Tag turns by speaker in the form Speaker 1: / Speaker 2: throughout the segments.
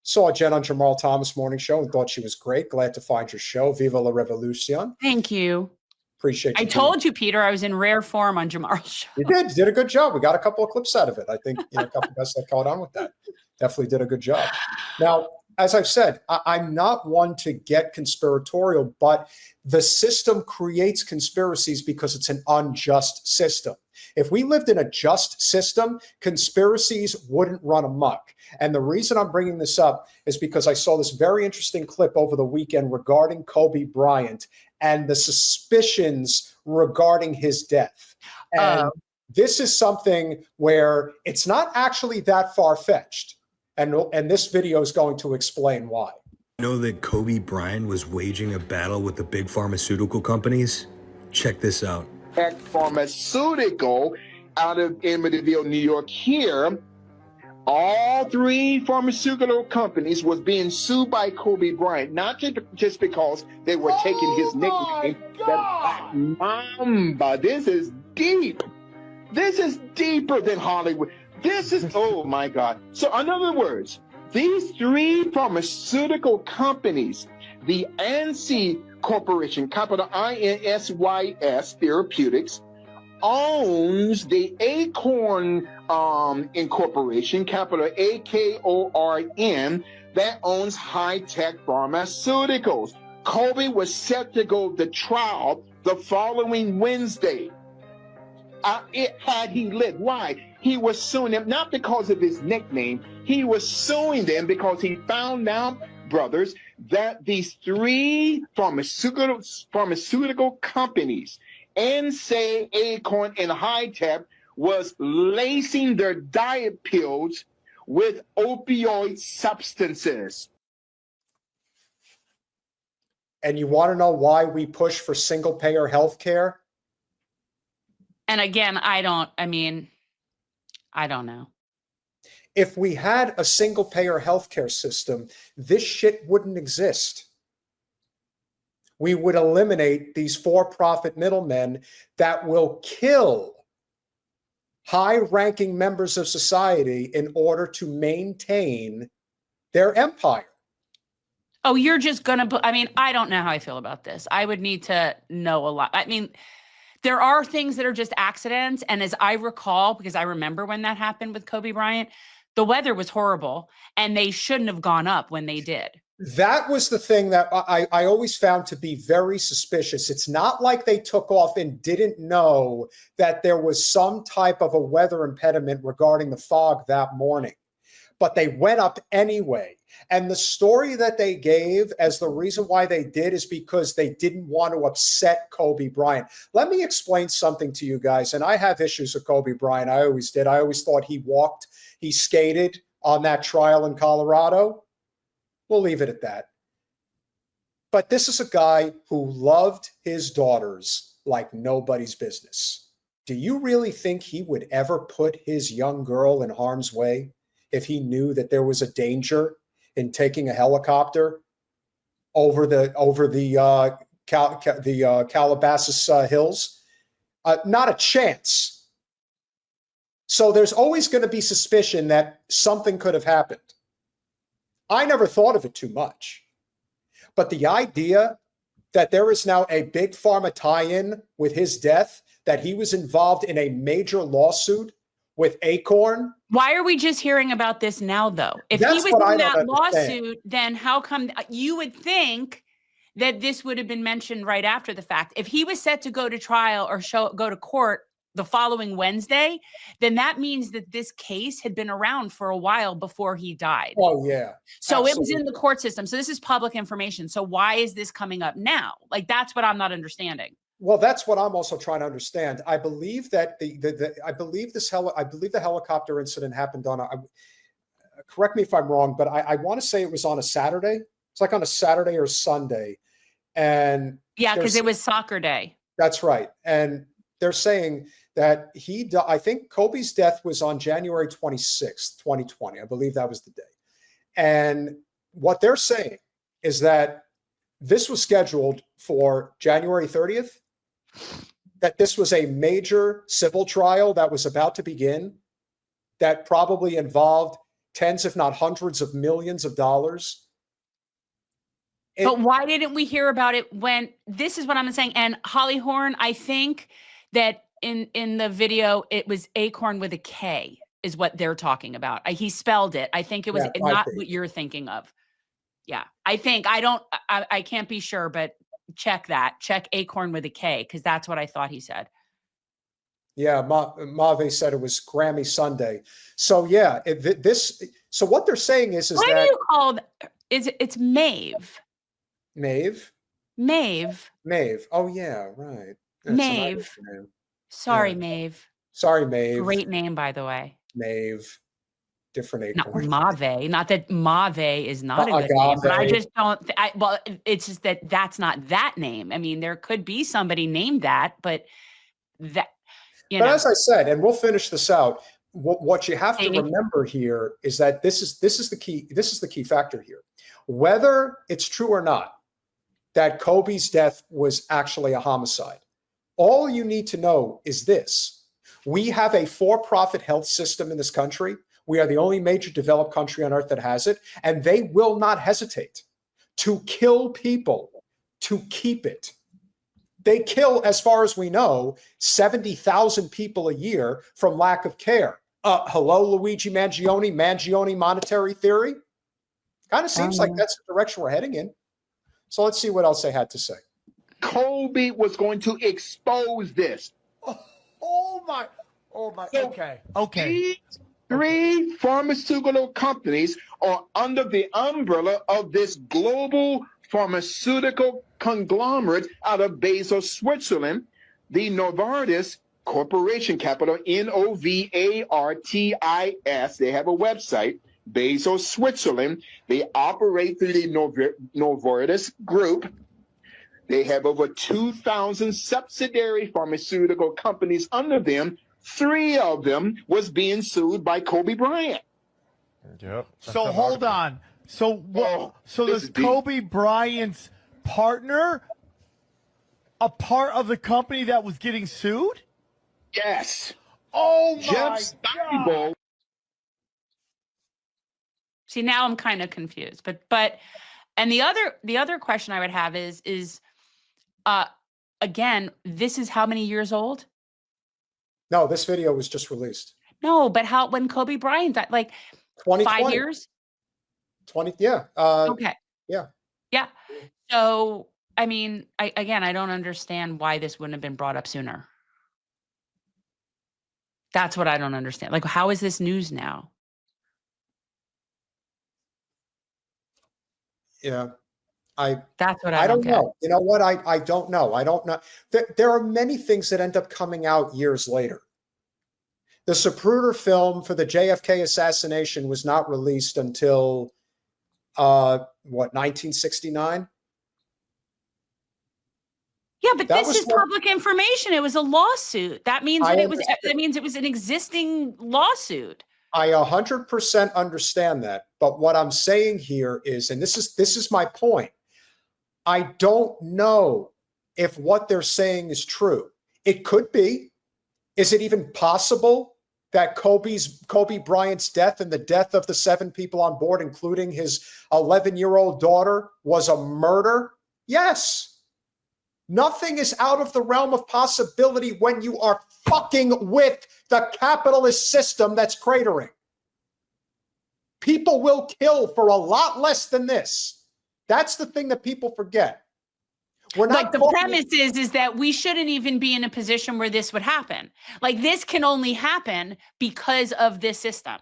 Speaker 1: Saw Jen on Jamal Thomas Morning Show and thought she was great. Glad to find your show. Viva la Revolucion.
Speaker 2: Thank you.
Speaker 1: Appreciate you.
Speaker 2: I told you, Peter, I was in rare form on Jamal's show.
Speaker 1: You did a good job. We got a couple of clips out of it. I think a couple of us that caught on with that. Definitely did a good job. Now, as I've said, I'm not one to get conspiratorial, but the system creates conspiracies because it's an unjust system. If we lived in a just system, conspiracies wouldn't run amok. And the reason I'm bringing this up is because I saw this very interesting clip over the weekend regarding Kobe Bryant and the suspicions regarding his death. And this is something where it's not actually that far-fetched. And this video is going to explain why.
Speaker 3: Know that Kobe Bryant was waging a battle with the big pharmaceutical companies? Check this out.
Speaker 4: Pharmaceutical out of Amityville, New York here. All three pharmaceutical companies was being sued by Kobe Bryant, not just because they were taking his nickname, that Mamba. This is deep. This is deeper than Hollywood. This is, oh my God. So in other words, these three pharmaceutical companies, the ANSY Corporation, capital INSYS Therapeutics, owns the Acorn Incorporation, capital AKORN, that owns high-tech pharmaceuticals. Kobe was set to go to trial the following Wednesday. Had he lived. Why? He was suing them, not because of his nickname. He was suing them because he found out, brothers, that these three pharmaceutical companies, NSAID, Acorn, and High-Tech, was lacing their diet pills with opioid substances.
Speaker 1: And you want to know why we push for single-payer health care?
Speaker 2: And again, I don't know.
Speaker 1: If we had a single-payer healthcare system, this shit wouldn't exist. We would eliminate these for-profit middlemen that will kill high-ranking members of society in order to maintain their empire.
Speaker 2: Oh, you're just going to, I don't know how I feel about this. I would need to know a lot. There are things that are just accidents. And as I recall, because I remember when that happened with Kobe Bryant, the weather was horrible and they shouldn't have gone up when they did.
Speaker 1: That was the thing that I always found to be very suspicious. It's not like they took off and didn't know that there was some type of a weather impediment regarding the fog that morning, but they went up anyway. And the story that they gave as the reason why they did is because they didn't want to upset Kobe Bryant. Let me explain something to you guys. And I have issues with Kobe Bryant. I always did. I always thought he skated on that trial in Colorado. We'll leave it at that. But this is a guy who loved his daughters like nobody's business. Do you really think he would ever put his young girl in harm's way if he knew that there was a danger in taking a helicopter over the Calabasas hills? Not a chance. So there's always going to be suspicion that something could have happened. I never thought of it too much. But the idea that there is now a Big Pharma tie-in with his death, that he was involved in a major lawsuit with Acorn.
Speaker 2: Why are we just hearing about this now, though? If he was in that lawsuit, then how come you would think that this would have been mentioned right after the fact? If he was set to go to trial or go to court the following Wednesday, then that means that this case had been around for a while before he died.
Speaker 1: Oh, yeah.
Speaker 2: So Absolutely. It was in the court system. So this is public information. So why is this coming up now? Like, that's what I'm not understanding.
Speaker 1: Well, that's what I'm also trying to understand. I believe that the helicopter incident happened on correct me if I'm wrong, but I want to say it was on a Saturday. It's like on a Saturday or Sunday. And
Speaker 2: yeah, because it was soccer day.
Speaker 1: That's right. And they're saying that I think Kobe's death was on January 26th, 2020. I believe that was the day. And what they're saying is that this was scheduled for January 30th, that this was a major civil trial that was about to begin, that probably involved tens, if not hundreds of millions of dollars.
Speaker 2: But why didn't we hear about it when, this is what I'm saying. And Holly Horn, I think that in the video, it was Acorn with a K is what they're talking about. He spelled it. I think it was not what you're thinking of. Yeah. I think, I can't be sure, but check that. Check Acorn with a K, because that's what I thought he said.
Speaker 1: Yeah, Mave said it was Grammy Sunday. So yeah, so what they're saying is
Speaker 2: what
Speaker 1: that—
Speaker 2: are you called? It's Maeve.
Speaker 1: Maeve?
Speaker 2: Maeve.
Speaker 1: Oh yeah, right. That's
Speaker 2: Maeve. Sorry,
Speaker 1: Yeah.
Speaker 2: Maeve.
Speaker 1: Sorry, Maeve.
Speaker 2: Great name, by the way.
Speaker 1: Maeve. Different
Speaker 2: Not
Speaker 1: Acorn.
Speaker 2: Mave. Not that Mave is not a good name, but I just don't. Well, it's just that's not that name. I mean, there could be somebody named that, but that.
Speaker 1: But as I said, and we'll finish this out, what you have to remember here is that this is the key. This is the key factor here. Whether it's true or not that Kobe's death was actually a homicide, all you need to know is this: we have a for-profit health system in this country. We are the only major developed country on earth that has it, and they will not hesitate to kill people to keep it. They kill, as far as we know, 70,000 people a year from lack of care. Hello, Luigi Mangione monetary theory? Kind of seems like that's the direction we're heading in. So let's see what else they had to say.
Speaker 4: Kobe was going to expose this.
Speaker 5: Oh my.
Speaker 4: So okay. Three pharmaceutical companies are under the umbrella of this global pharmaceutical conglomerate out of Basel, Switzerland, the Novartis Corporation, capital Novartis. They have a website, Basel, Switzerland. They operate through the Novartis Group. They have over 2,000 subsidiary pharmaceutical companies under them. 3 of them was being sued by Kobe Bryant.
Speaker 5: Yep. So hold on. So does Kobe Bryant's partner a part of the company that was getting sued?
Speaker 4: Yes.
Speaker 5: Oh my
Speaker 4: Jeff
Speaker 5: God.
Speaker 2: See, now I'm kind of confused. But and the other question I would have is again, this is how many years old?
Speaker 1: No, this video was just released.
Speaker 2: No, but when Kobe Bryant died, like 5 years?
Speaker 1: 20, yeah.
Speaker 2: Okay.
Speaker 1: Yeah.
Speaker 2: Yeah. So, I mean, I don't understand why this wouldn't have been brought up sooner. That's what I don't understand. Like, how is this news now?
Speaker 1: Yeah.
Speaker 2: That's what
Speaker 1: I don't
Speaker 2: get.
Speaker 1: know. You know what? I don't know. I don't know. There are many things that end up coming out years later. The Zapruder film for the JFK assassination was not released until 1969?
Speaker 2: Yeah, but this is public information. It was a lawsuit. That means it was an existing lawsuit.
Speaker 1: I 100% understand that. But what I'm saying here is, and this is my point, I don't know if what they're saying is true. It could be. Is it even possible that Kobe Bryant's death and the death of the 7 people on board, including his 11-year-old daughter, was a murder? Yes. Nothing is out of the realm of possibility when you are fucking with the capitalist system that's cratering. People will kill for a lot less than this. That's the thing that people forget. We're not
Speaker 2: like the premise is that we shouldn't even be in a position where this would happen. Like this can only happen because of this system.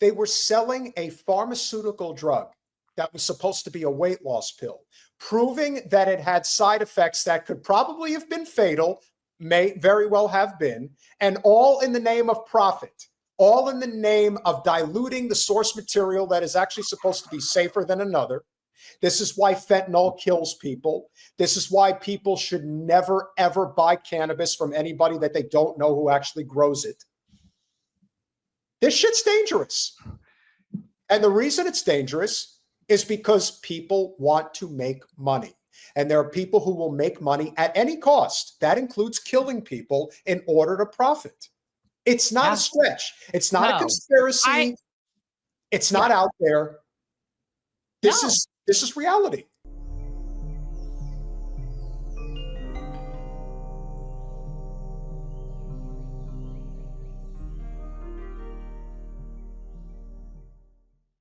Speaker 1: They were selling a pharmaceutical drug that was supposed to be a weight loss pill, proving that it had side effects that could probably have been fatal, may very well have been, and all in the name of profit, all in the name of diluting the source material that is actually supposed to be safer than another. This is why fentanyl kills people. This is why people should never, ever buy cannabis from anybody that they don't know who actually grows it. This shit's dangerous. And the reason it's dangerous is because people want to make money. And there are people who will make money at any cost. That includes killing people in order to profit. It's not a stretch. It's not a conspiracy. It's not out there. This is reality.